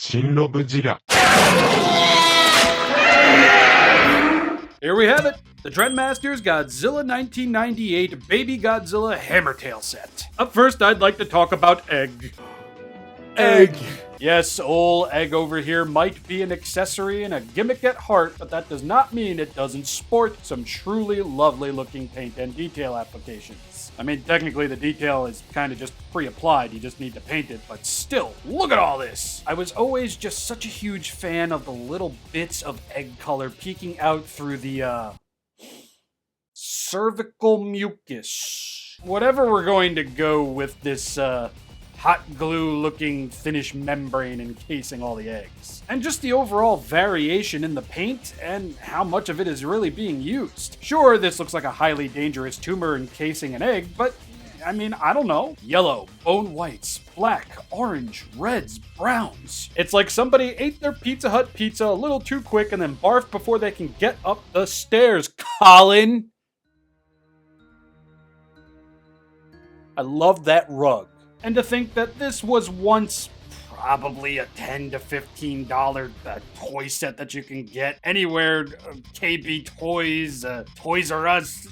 AShinyObject. Here we have it, the Trendmasters Godzilla 1998 Baby Godzilla Hammertail set. Up first, I'd like to talk about egg. Egg. Yes, ol' egg over here might be an accessory and a gimmick at heart, but that does not mean it doesn't sport some truly lovely looking paint and detail applications. I mean, technically the detail is kind of just pre-applied, you just need to paint it, but still, look at all this! I was always just such a huge fan of the little bits of egg color peeking out through the, cervical mucus. Whatever we're going to go with this, hot glue looking finish membrane encasing all the eggs. And just the overall variation in the paint and how much of it is really being used. Sure, this looks like a highly dangerous tumor encasing an egg, but I mean, I don't know. Yellow, bone whites, black, orange, reds, browns. It's like somebody ate their Pizza Hut pizza a little too quick and then barfed before they can get up the stairs, Colin. I love that rug. And to think that this was once probably a $10 to $15 toy set that you can get anywhere, KB Toys, Toys R Us,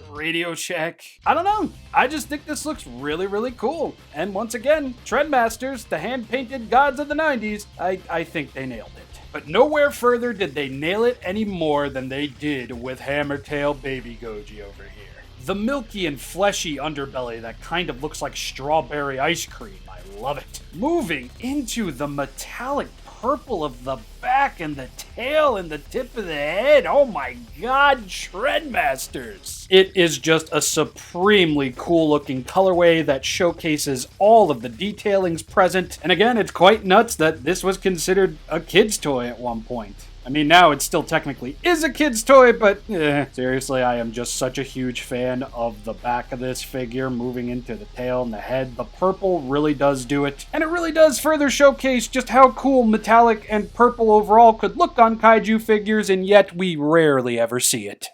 Radio Shack. I don't know. I just think this looks really, really cool. And once again, Trendmasters, the hand-painted gods of the 90s, I think they nailed it. But nowhere further did they nail it any more than they did with Hammertail Baby Goji over here. The milky and fleshy underbelly that kind of looks like strawberry ice cream. I love it. Moving into the metallic purple of the back and the tail and the tip of the head. Oh my god, Trendmasters! It is just a supremely cool looking colorway that showcases all of the detailings present. And again, it's quite nuts that this was considered a kid's toy at one point. I mean, now it still technically is a kid's toy, but seriously, I am just such a huge fan of the back of this figure moving into the tail and the head. The purple really does do it, and it really does further showcase just how cool metallic and purple overall could look on kaiju figures, and yet we rarely ever see it.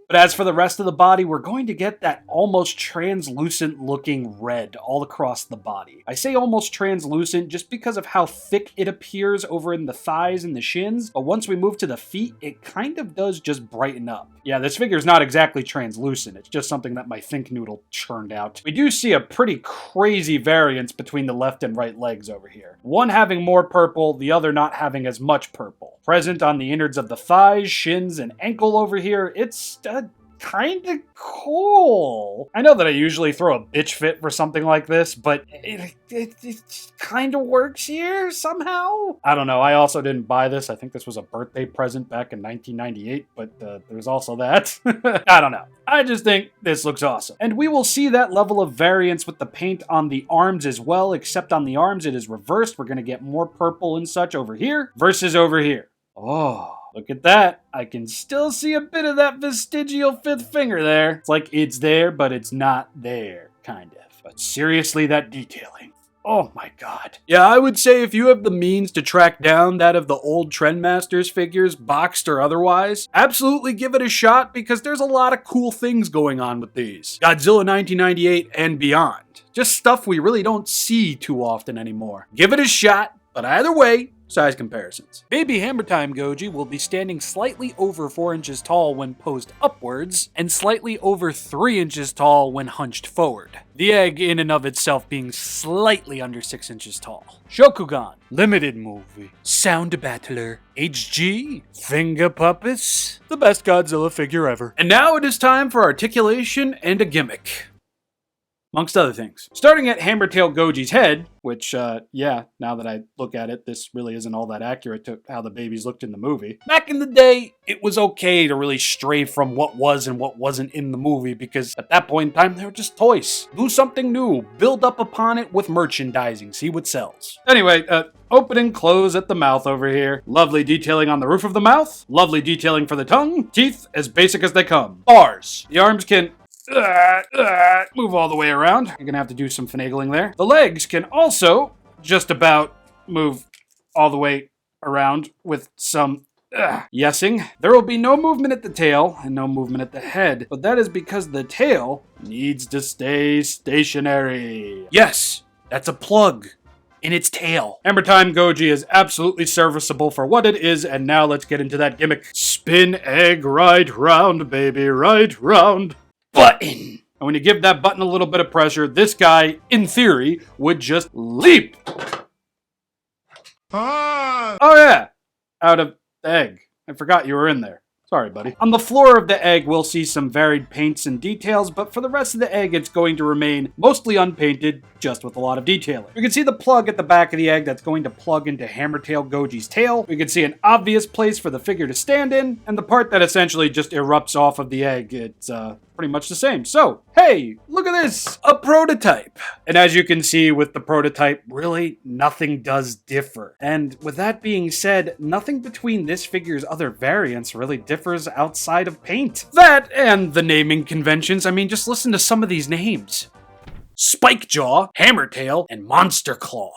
But as for the rest of the body, we're going to get that almost translucent looking red all across the body. I say almost translucent just because of how thick it appears over in the thighs and the shins, but once we move to the feet, it kind of does just brighten up. Yeah, this figure's not exactly translucent, it's just something that my Think Noodle churned out. We do see a pretty crazy variance between the left and right legs over here. One having more purple, the other not having as much purple. Present on the innards of the thighs, shins, and ankle over here, it's kind of cool. I know that I usually throw a bitch fit for something like this, but it kind of works here somehow. I don't know. I also didn't buy this. I think this was a birthday present back in 1998, but there's also that. I don't know. I just think this looks awesome. And we will see that level of variance with the paint on the arms as well, except on the arms it is reversed. We're going to get more purple and such over here versus over here. Oh, look at that. I can still see a bit of that vestigial fifth finger there. It's like it's there, but it's not there, kind of. But seriously, that detailing. Oh my god. Yeah, I would say if you have the means to track down that of the old Trendmasters figures, boxed or otherwise, absolutely give it a shot because there's a lot of cool things going on with these. Godzilla 1998 and beyond. Just stuff we really don't see too often anymore. Give it a shot, but either way, size comparisons. Baby Hammertime Goji will be standing slightly over 4 inches tall when posed upwards, and slightly over 3 inches tall when hunched forward. The egg in and of itself being slightly under 6 inches tall. Shokugan, Limited Movie, Sound Battler, HG, Finger Puppets, the best Godzilla figure ever. And now it is time for articulation and a gimmick. Amongst other things. Starting at Hammertail Goji's head, which, yeah, now that I look at it, this really isn't all that accurate to how the babies looked in the movie. Back in the day, it was okay to really stray from what was and what wasn't in the movie because at that point in time, they were just toys. Do something new, build up upon it with merchandising, see what sells. Anyway, open and close at the mouth over here. Lovely detailing on the roof of the mouth. Lovely detailing for the tongue. Teeth as basic as they come. Bars. The arms can move all the way around. You're gonna have to do some finagling there. The legs can also just about move all the way around with some yesing. There will be no movement at the tail and no movement at the head, but that is because the tail needs to stay stationary. Yes, that's a plug. in its tail. Hammertime Goji is absolutely serviceable for what it is, and now let's get into that gimmick. Spin egg right round, baby, right round. Button. And when you give that button a little bit of pressure, this guy, in theory, would just leap. Oh yeah, out of the egg. I forgot you were in there. Sorry, buddy. On the floor of the egg, we'll see some varied paints and details, but for the rest of the egg, it's going to remain mostly unpainted, just with a lot of detailing. We can see the plug at the back of the egg that's going to plug into Hammertail Goji's tail. We can see an obvious place for the figure to stand in, and the part that essentially just erupts off of the egg, it's pretty much the same. So, hey, look at this, a prototype. And as you can see with the prototype, really nothing does differ. And with that being said, nothing between this figure's other variants really differs outside of paint. That and the naming conventions, I mean, just listen to some of these names. Spike Jaw, Hammertail, and Monster Claw.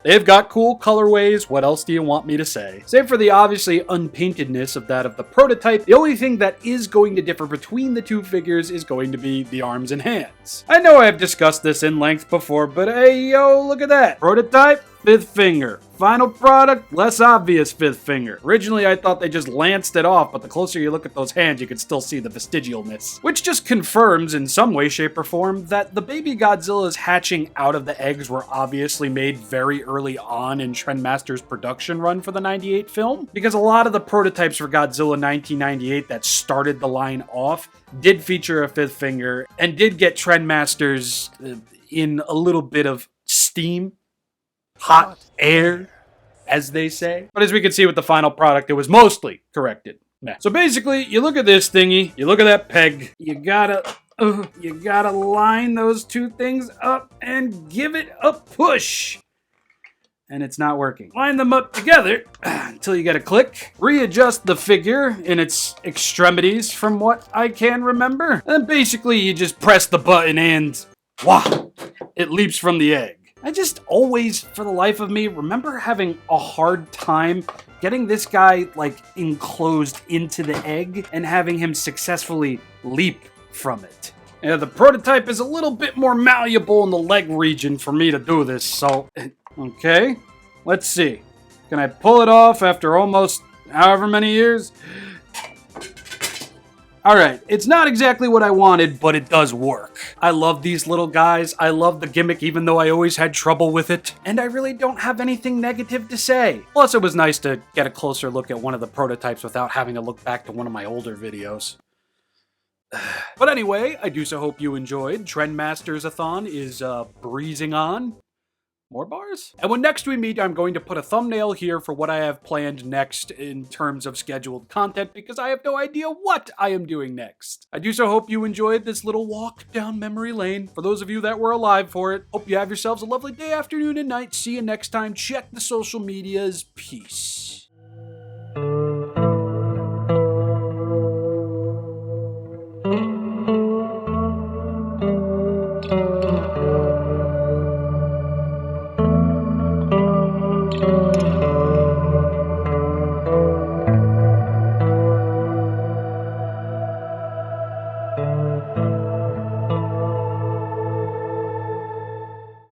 They've got cool colorways, what else do you want me to say? Save for the obviously unpaintedness of that of the prototype, the only thing that is going to differ between the two figures is going to be the arms and hands. I know I've discussed this in length before, but hey yo, look at that. Prototype, fifth finger. Final product, less obvious fifth finger. Originally I thought they just lanced it off, but the closer you look at those hands, you can still see the vestigialness. Which just confirms in some way, shape, or form that the baby Godzillas hatching out of the eggs were obviously made very early on in Trendmasters' production run for the 98 film. Because a lot of the prototypes for Godzilla 1998 that started the line off did feature a fifth finger and did get Trendmasters in a little bit of steam. Hot air, as they say. But as we can see with the final product, it was mostly corrected. So basically, you look at this thingy, you look at that peg, you gotta line those two things up and give it a push. And it's not working. Line them up together until you get a click. Readjust the figure in its extremities from what I can remember. And basically, you just press the button and wow, it leaps from the egg. I just always, for the life of me, remember having a hard time getting this guy, like, enclosed into the egg and having him successfully leap from it. Yeah, the prototype is a little bit more malleable in the leg region for me to do this, so... Okay, let's see. Can I pull it off after almost however many years? Alright, it's not exactly what I wanted, but it does work. I love these little guys, I love the gimmick even though I always had trouble with it, and I really don't have anything negative to say. Plus it was nice to get a closer look at one of the prototypes without having to look back to one of my older videos. But anyway, I do so hope you enjoyed. Trendmasters-a-thon is breezing on. More bars? And when next we meet, I'm going to put a thumbnail here for what I have planned next in terms of scheduled content, because I have no idea what I am doing next. I do so hope you enjoyed this little walk down memory lane. For those of you that were alive for it, hope you have yourselves a lovely day, afternoon, and night. See you next time. Check the social medias. Peace.